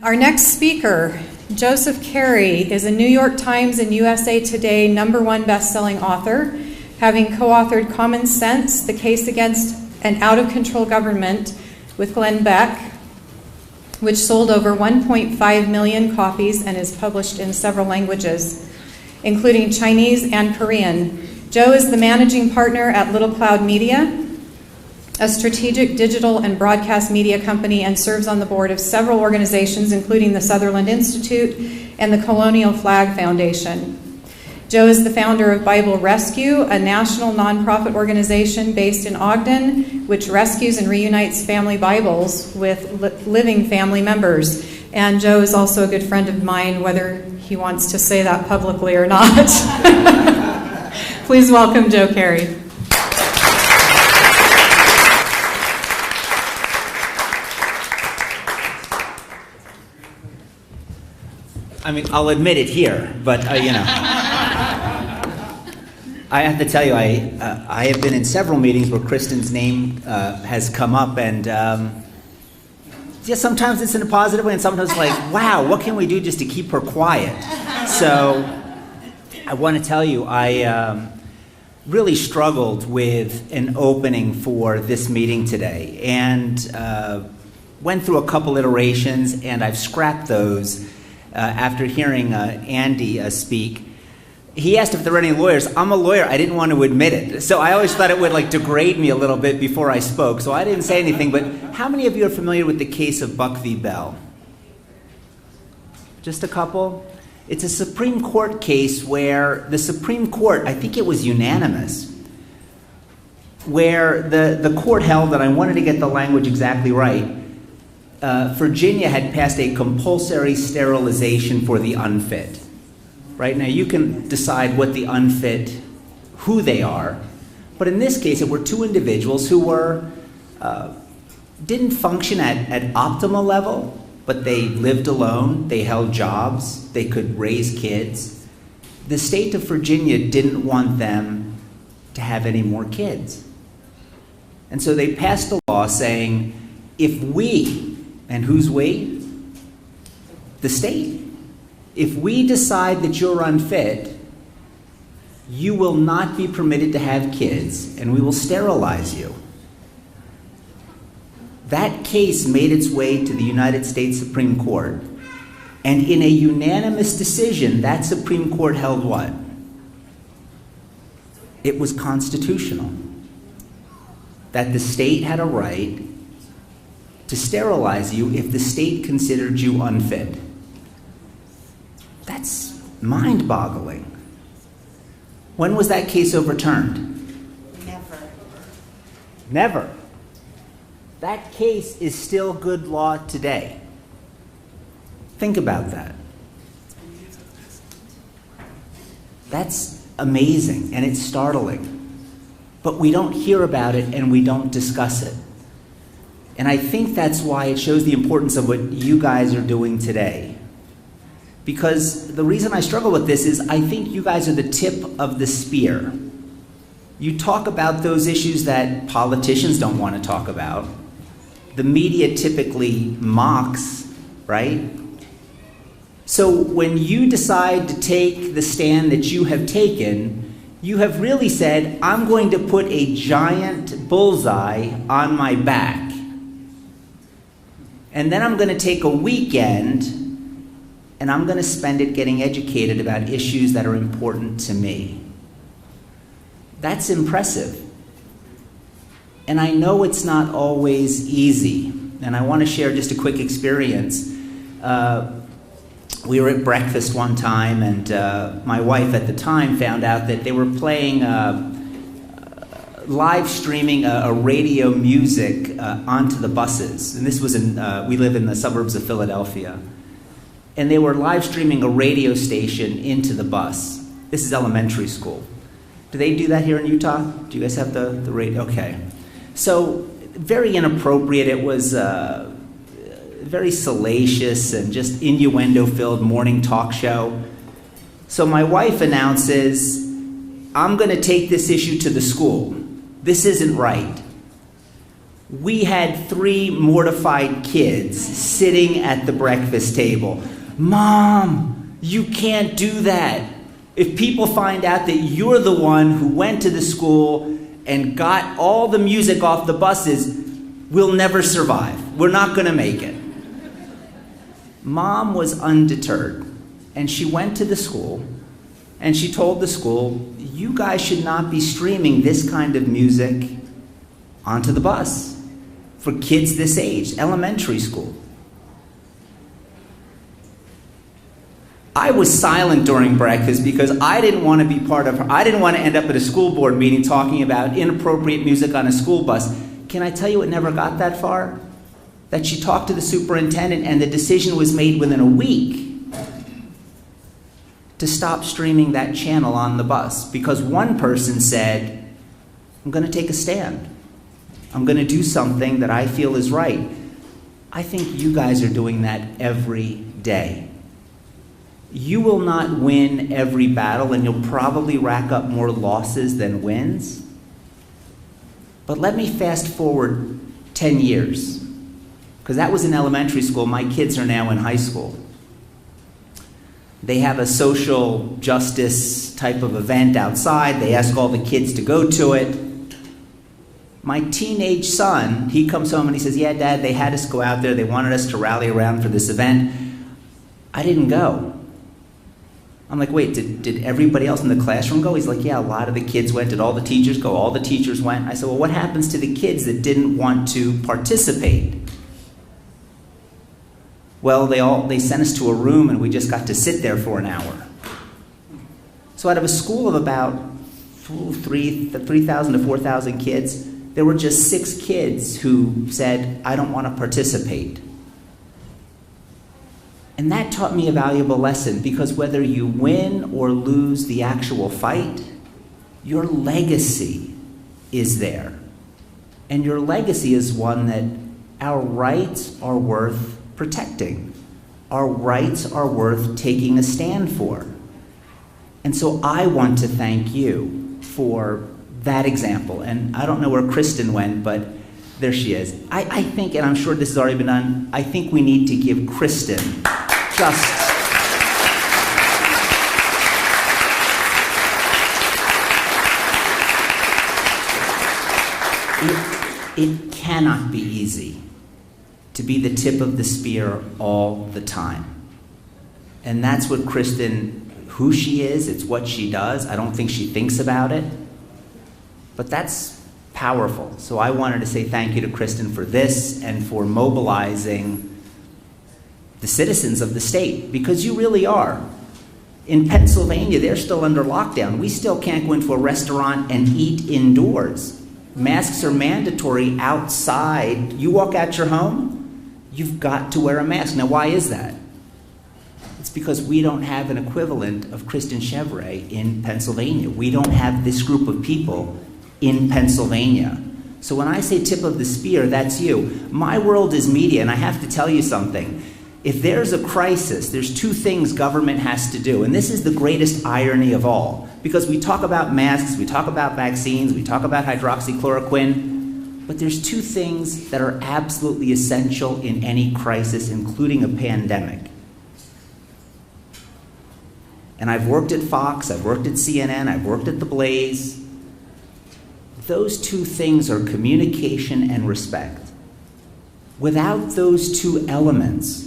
Our next speaker, Joseph Kerry, is a New York Times and USA Today #1 best-selling author, having co-authored Common Sense, The Case Against an Out-of-Control Government with Glenn Beck, which sold over 1.5 million copies and is published in several languages, including Chinese and Korean. Joe is the managing partner at Littlecloud Media, a strategic digital and broadcast media company, and serves on the board of several organizations, including the Sutherland Institute and the Colonial Flag Foundation. Joe is the founder of Bible Rescue, a national nonprofit organization based in Ogden, which rescues and reunites family Bibles with living family members. And Joe is also a good friend of mine, whether he wants to say that publicly or not. Please welcome Joe Kerry. I mean, I'll admit it here, but I have to tell you, I have been in several meetings where Kristen's name has come up, and sometimes it's in a positive way, and sometimes like, wow, what can we do just to keep her quiet? So I want to tell you, I really struggled with an opening for this meeting today, and went through a couple iterations, and I've scrapped those. After hearing Andy speak. He asked if there were any lawyers. I'm a lawyer. I didn't want to admit it. So I always thought it would degrade me a little bit before I spoke. So I didn't say anything. But how many of you are familiar with the case of Buck v. Bell? Just a couple? It's a Supreme Court case where the Supreme Court, I think it was unanimous, where the court held, and I wanted to get the language exactly right, Virginia had passed a compulsory sterilization for the unfit. Right now, you can decide what the unfit, who they are, but in this case, it were two individuals who were didn't function at optimal level, but they lived alone, they held jobs, they could raise kids. The state of Virginia didn't want them to have any more kids, and so they passed a law saying, if we, and who's we? The state. If we decide that you're unfit, you will not be permitted to have kids, and we will sterilize you. That case made its way to the United States Supreme Court, and in a unanimous decision, that Supreme Court held what? It was constitutional. That the state had a right to sterilize you if the state considered you unfit. That's mind-boggling. When was that case overturned? Never. That case is still good law today. Think about that. That's amazing, and it's startling. But we don't hear about it, and we don't discuss it. And I think that's why it shows the importance of what you guys are doing today. Because the reason I struggle with this is I think you guys are the tip of the spear. You talk about those issues that politicians don't want to talk about. The media typically mocks, right? So when you decide to take the stand that you have taken, you have really said, I'm going to put a giant bullseye on my back. And then I'm going to take a weekend and I'm going to spend it getting educated about issues that are important to me. That's impressive. And I know it's not always easy. And I want to share just a quick experience. We were at breakfast one time, and my wife at the time found out that they were playing live streaming a radio music onto the buses. And this was we live in the suburbs of Philadelphia. And they were live streaming a radio station into the bus. This is elementary school. Do they do that here in Utah? Do you guys have the radio? Okay. So very inappropriate. It was very salacious and just innuendo-filled morning talk show. So my wife announces, I'm going to take this issue to the school. This isn't right. We had 3 mortified kids sitting at the breakfast table. Mom, you can't do that. If people find out that you're the one who went to the school and got all the music off the buses, we'll never survive. We're not going to make it. Mom was undeterred, and she went to the school, and she told the school, you guys should not be streaming this kind of music onto the bus for kids this age, elementary school. I was silent during breakfast because I didn't want to be part of her. I didn't want to end up at a school board meeting talking about inappropriate music on a school bus. Can I tell you it never got that far? That she talked to the superintendent and the decision was made within a week to stop streaming that channel on the bus because one person said, I'm going to take a stand. I'm going to do something that I feel is right. I think you guys are doing that every day. You will not win every battle, and you'll probably rack up more losses than wins. But let me fast forward 10 years, because that was in elementary school. My kids are now in high school. They have a social justice type of event outside. They ask all the kids to go to it. My teenage son, he comes home and he says, yeah, Dad, they had us go out there. They wanted us to rally around for this event. I didn't go. I'm like, wait, did everybody else in the classroom go? He's like, yeah, a lot of the kids went. Did all the teachers go? All the teachers went. I said, well, what happens to the kids that didn't want to participate? Well, they sent us to a room and we just got to sit there for an hour. So out of a school of about 3,000 to 4,000 kids, there were just 6 kids who said, I don't want to participate. And that taught me a valuable lesson, because whether you win or lose the actual fight, your legacy is there. And your legacy is one that our rights are worth protecting. Our rights are worth taking a stand for. And so I want to thank you for that example. And I don't know where Kristen went, but there she is. I think, and I'm sure this has already been done, I think we need to give Kristen just... It cannot be easy to be the tip of the spear all the time. And that's what Kristen, who she is, it's what she does. I don't think she thinks about it. But that's powerful. So I wanted to say thank you to Kristen for this and for mobilizing the citizens of the state, because you really are. In Pennsylvania, they're still under lockdown. We still can't go into a restaurant and eat indoors. Masks are mandatory outside. You walk out your home, you've got to wear a mask. Now, why is that? It's because we don't have an equivalent of Kristen Chevret in Pennsylvania. We don't have this group of people in Pennsylvania. So when I say tip of the spear, that's you. My world is media, and I have to tell you something. If there's a crisis, there's 2 things government has to do, and this is the greatest irony of all, because we talk about masks, we talk about vaccines, we talk about hydroxychloroquine, but there's 2 things that are absolutely essential in any crisis, including a pandemic. And I've worked at Fox, I've worked at CNN, I've worked at The Blaze. Those 2 things are communication and respect. Without those 2 elements,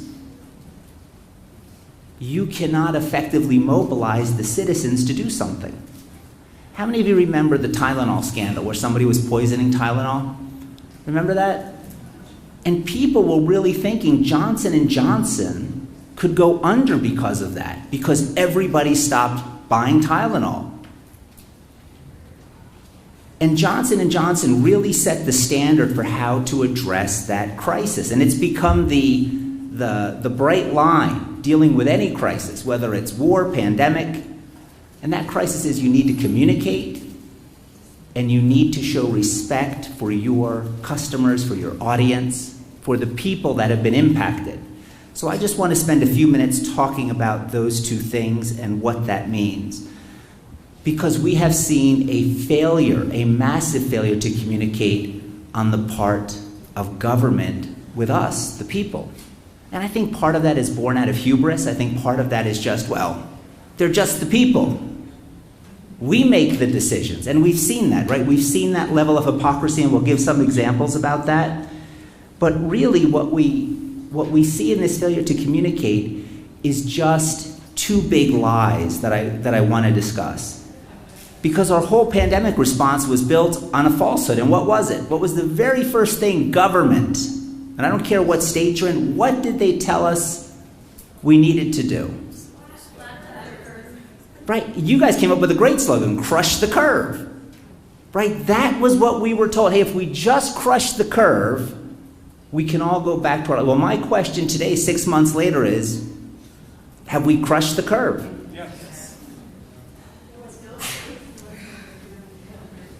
you cannot effectively mobilize the citizens to do something. How many of you remember the Tylenol scandal where somebody was poisoning Tylenol? Remember that? And people were really thinking Johnson & Johnson could go under because of that, because everybody stopped buying Tylenol. And Johnson & Johnson really set the standard for how to address that crisis. And it's become the bright line dealing with any crisis, whether it's war, pandemic. And that crisis is you need to communicate, and you need to show respect for your customers, for your audience, for the people that have been impacted. So I just want to spend a few minutes talking about those 2 things and what that means. Because we have seen a failure, a massive failure to communicate on the part of government with us, the people. And I think part of that is born out of hubris. I think part of that is just, well, they're just the people. We make the decisions, and we've seen that, right? We've seen that level of hypocrisy, and we'll give some examples about that. But really what we see in this failure to communicate is just two big lies that I want to discuss. Because our whole pandemic response was built on a falsehood. And what was it? What was the very first thing? Government. And I don't care what state you're in, what did they tell us we needed to do? Right? You guys came up with a great slogan, crush the curve. Right? That was what we were told. Hey, if we just crush the curve, we can all go back to our... Well, my question today, 6 months later, is, have we crushed the curve? Yes.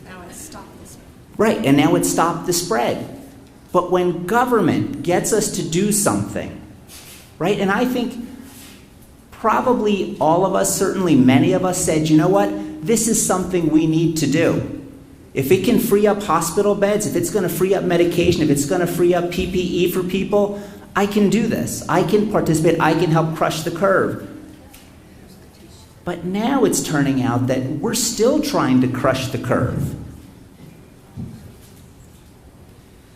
Now it's stopped the spread. Right, and now it's stopped the spread. But when government gets us to do something, right, and I think probably all of us, certainly many of us said, you know what, this is something we need to do. If it can free up hospital beds, if it's going to free up medication, if it's going to free up PPE for people, I can do this. I can participate. I can help crush the curve. But now it's turning out that we're still trying to crush the curve.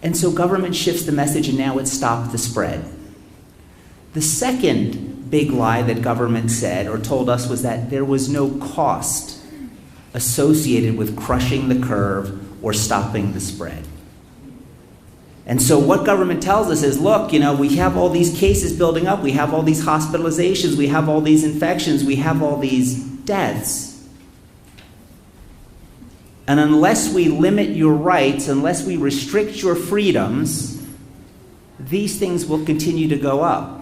And so government shifts the message, and now it's stopped the spread. The second big lie that government said or told us was that there was no cost associated with crushing the curve or stopping the spread. And so what government tells us is, look, you know, we have all these cases building up, we have all these hospitalizations, we have all these infections, we have all these deaths. And unless we limit your rights, unless we restrict your freedoms, these things will continue to go up.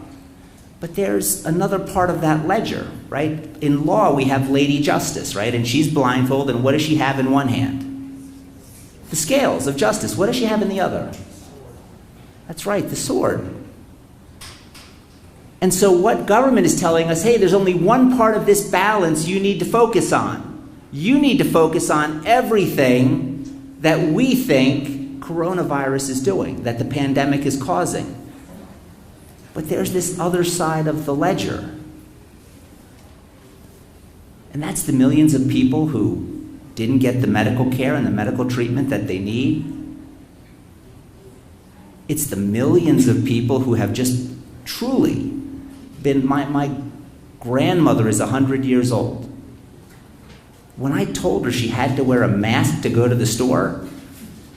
But there's another part of that ledger, right? In law, we have Lady Justice, right? And she's blindfolded, and what does she have in one hand? The scales of justice. What does she have in the other? That's right, the sword. And so what government is telling us, hey, there's only one part of this balance you need to focus on. You need to focus on everything that we think coronavirus is doing, that the pandemic is causing. But there's this other side of the ledger. And that's the millions of people who didn't get the medical care and the medical treatment that they need. It's the millions of people who have just truly been... My grandmother is 100 years old. When I told her she had to wear a mask to go to the store,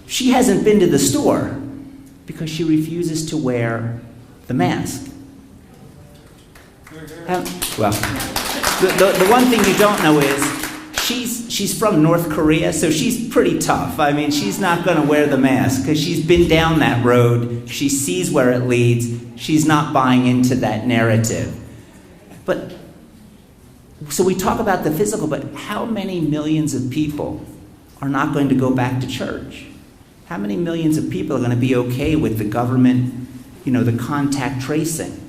she hasn't been to the store because she refuses to wear the mask. Well, the one thing you don't know is she's from North Korea, so she's pretty tough. I mean, she's not going to wear the mask because she's been down that road. She sees where it leads. She's not buying into that narrative. But so we talk about the physical, but how many millions of people are not going to go back to church? How many millions of people are going to be okay with the government, you know, the contact tracing?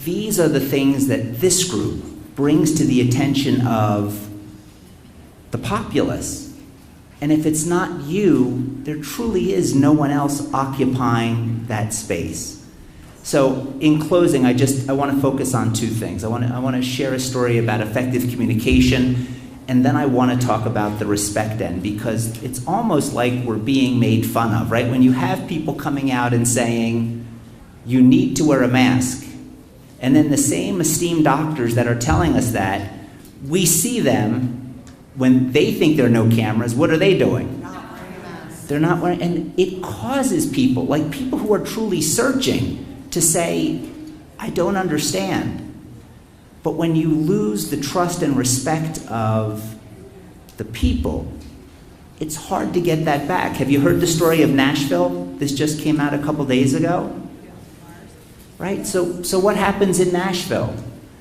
These are the things that this group brings to the attention of the populace. And if it's not you, there truly is no one else occupying that space. So in closing, I want to focus on two things. I want to share a story about effective communication, and then I want to talk about the respect end, because it's almost like we're being made fun of, right? When you have people coming out and saying, you need to wear a mask, and then the same esteemed doctors that are telling us that, we see them when they think there are no cameras. What are they doing? Not wearing masks. They're not wearing, and it causes people, like people who are truly searching, to say, I don't understand. But when you lose the trust and respect of the people, it's hard to get that back. Have you heard the story of Nashville? This just came out a couple days ago. Right? So what happens in Nashville?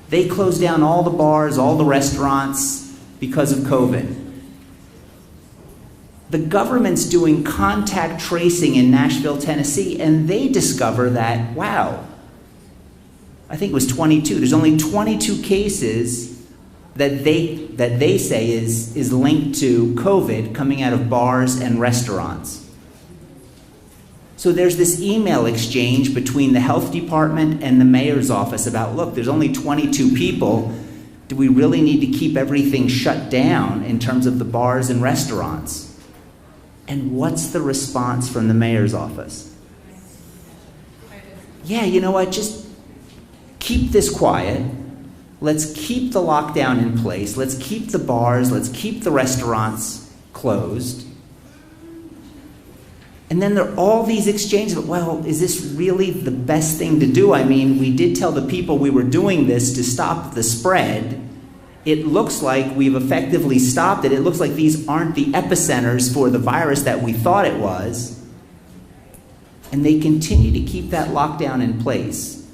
They close down all the bars, all the restaurants because of COVID. The government's doing contact tracing in Nashville, Tennessee, and they discover that, wow, I think it was 22. There's only 22 cases that they say is linked to COVID coming out of bars and restaurants. So there's this email exchange between the health department and the mayor's office about, look, there's only 22 people. Do we really need to keep everything shut down in terms of the bars and restaurants? And what's the response from the mayor's office? Yeah, you know what, just keep this quiet. Let's keep the lockdown in place. Let's keep the bars, let's keep the restaurants closed. And then there are all these exchanges, well, is this really the best thing to do? I mean, we did tell the people we were doing this to stop the spread. It looks like we've effectively stopped it. It looks like these aren't the epicenters for the virus that we thought it was. And they continue to keep that lockdown in place.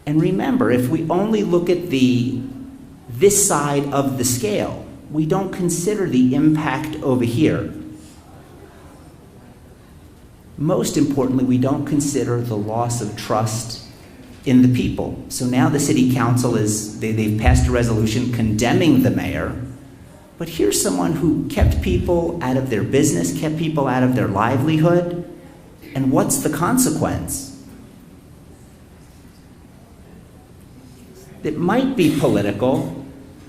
And remember, if we only look at this side of the scale, we don't consider the impact over here. Most importantly, we don't consider the loss of trust in the people. So now the city council they've passed a resolution condemning the mayor, but here's someone who kept people out of their business, kept people out of their livelihood, and what's the consequence? It might be political,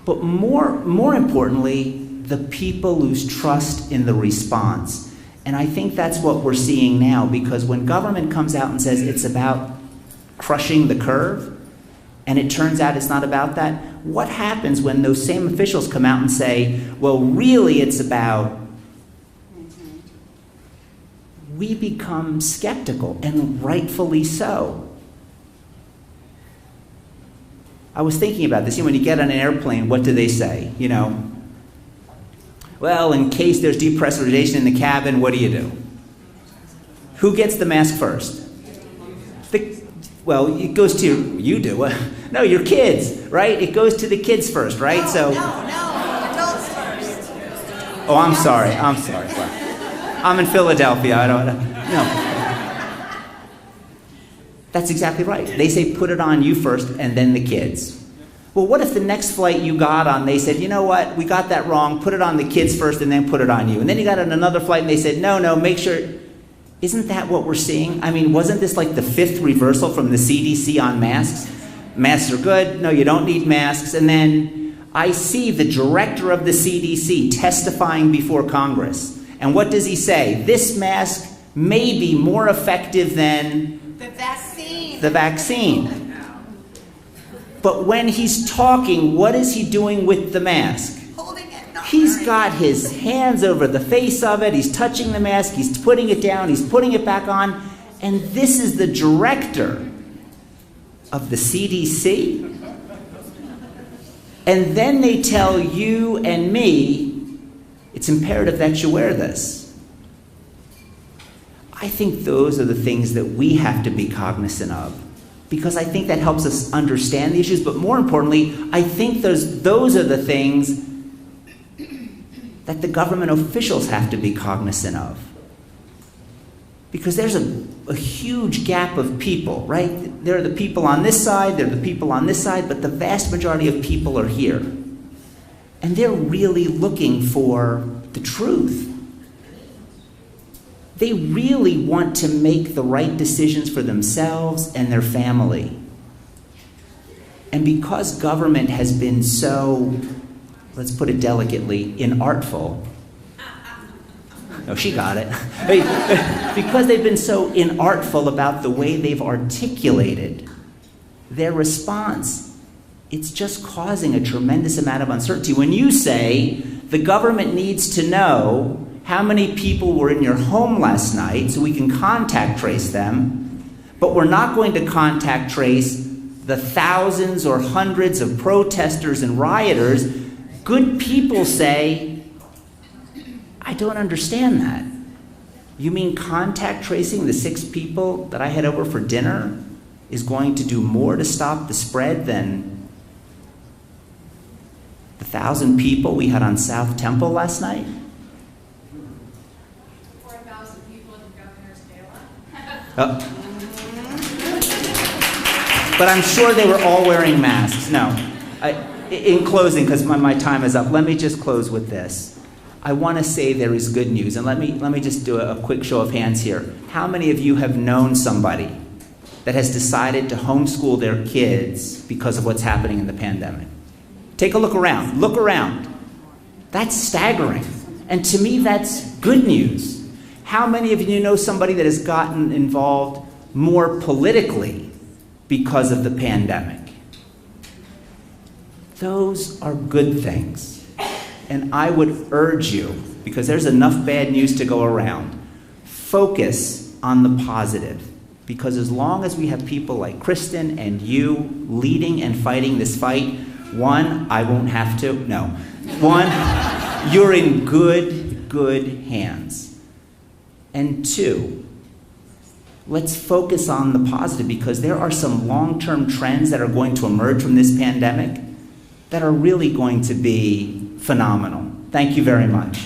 but more importantly, the people lose trust in the response. And I think that's what we're seeing now, because when government comes out and says it's about crushing the curve, and it turns out it's not about that, what happens when those same officials come out and say, well, really it's about... We become skeptical, and rightfully so. I was thinking about this. When you get on an airplane, what do they say? Well, in case there's depressurization in the cabin, what do? Who gets the mask first? Well, it goes to, you do. No, your kids, right? It goes to the kids first, right? No, adults first. Oh, I'm sorry. I'm in Philadelphia. I don't know. No. That's exactly right. They say put it on you first and then the kids. Well, what if the next flight you got on, they said, you know what, we got that wrong, put it on the kids first and then put it on you. And then you got on another flight and they said, no, make sure. Isn't that what we're seeing? I mean, wasn't this like the fifth reversal from the CDC on masks? Masks are good. No, you don't need masks. And then I see the director of the CDC testifying before Congress. And what does he say? This mask may be more effective than the vaccine. But when he's talking, what is he doing with the mask? Holding it. He's got his hands over the face of it. He's touching the mask. He's putting it down. He's putting it back on. And this is the director of the CDC. And then they tell you and me, it's imperative that you wear this. I think those are the things that we have to be cognizant of, because I think that helps us understand the issues, but more importantly, I think those are the things that the government officials have to be cognizant of. Because there's a huge gap of people, right? There are the people on this side, there are the people on this side, but the vast majority of people are here. And they're really looking for the truth. They really want to make the right decisions for themselves and their family. And because government has been so, let's put it delicately, inartful. No, she got it. Because they've been so inartful about the way they've articulated their response, it's just causing a tremendous amount of uncertainty. When you say the government needs to know how many people were in your home last night so we can contact trace them, but we're not going to contact trace the thousands or hundreds of protesters and rioters, good people say, I don't understand that. You mean contact tracing the 6 people that I had over for dinner is going to do more to stop the spread than the 1,000 people we had on South Temple last night? 4,000 people in the governor's gala. But I'm sure they were all wearing masks. No. In closing, because my time is up, let me just close with this. I want to say there is good news. And let me just do a quick show of hands here. How many of you have known somebody that has decided to homeschool their kids because of what's happening in the pandemic? Take a look around. Look around. That's staggering. And to me, that's good news. How many of you know somebody that has gotten involved more politically because of the pandemic? Those are good things. And I would urge you, because there's enough bad news to go around, focus on the positive. Because as long as we have people like Kristen and you leading and fighting this fight, one, I won't have to, no. One, you're in good hands. And two, let's focus on the positive, because there are some long-term trends that are going to emerge from this pandemic that are really going to be phenomenal. Thank you very much.